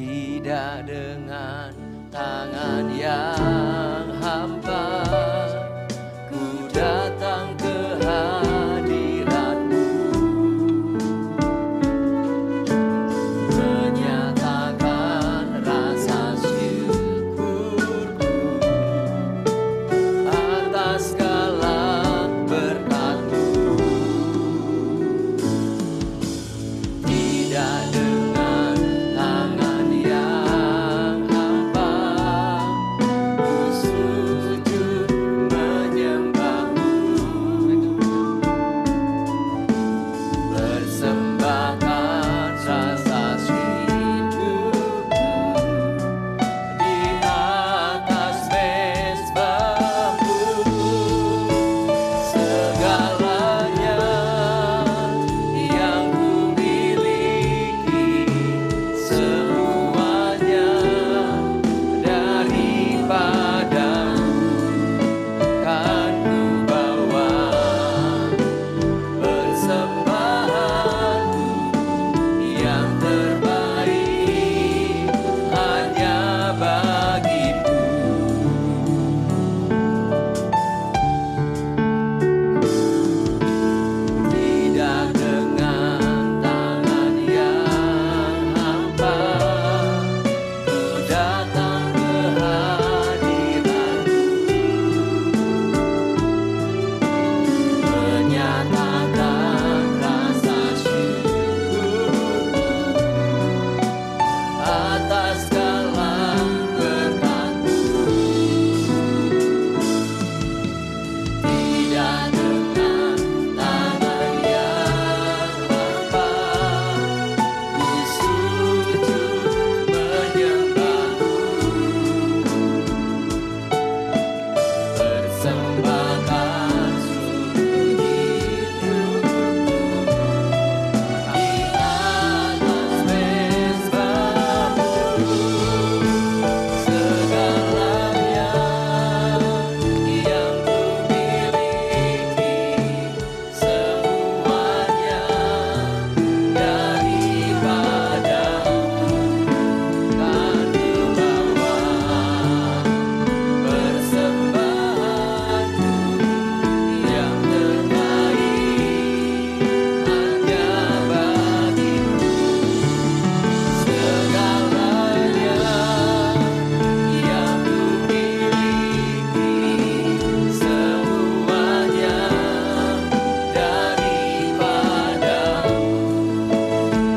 tidak dengan tangan yang hampa. Ku datang ke hadirat-Mu, menyatakan rasa syukurku atas segala berkat-Mu. Tidak dengan tangan yang hampa, ku sujud menyembah-Mu, persembahkan rasa syukurku di atas mezbah-Mu. Segalanya yang ku miliki, semuanya daripada-Mu kan ku bawa. Persembahanku yang terbaik hanya bagi-Mu. Tidak dengan tangan yang hampa, ku datang ke hadirat-Mu, menyatakan rasa syukurku atas segala berkat-Mu. Tidak dengan tangan yang hampa, ku sujud menyembah-Mu, persembahkan seluruh hidupku di atas mezbah-Mu. Segalanya yang ku miliki, semuanya daripada-Mu kan ku bawa. Persembahanku yang terbaik hanya bagi-Mu. Segalanya yang ku miliki, semuanya daripada-Mu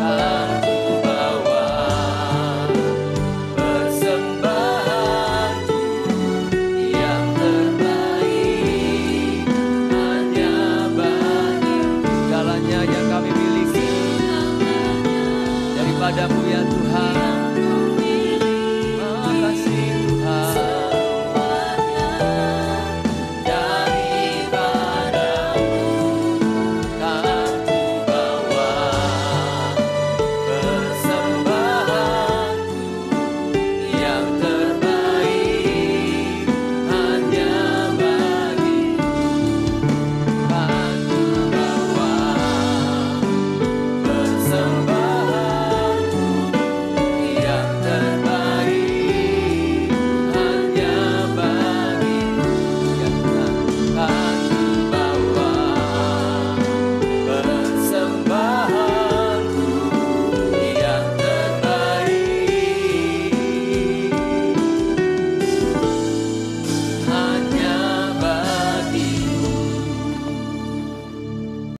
kan ku bawa. Persembahanku yang terbaik hanya bagi-Mu. Segalanya yang kami miliki daripada-Mu ya Tuhan.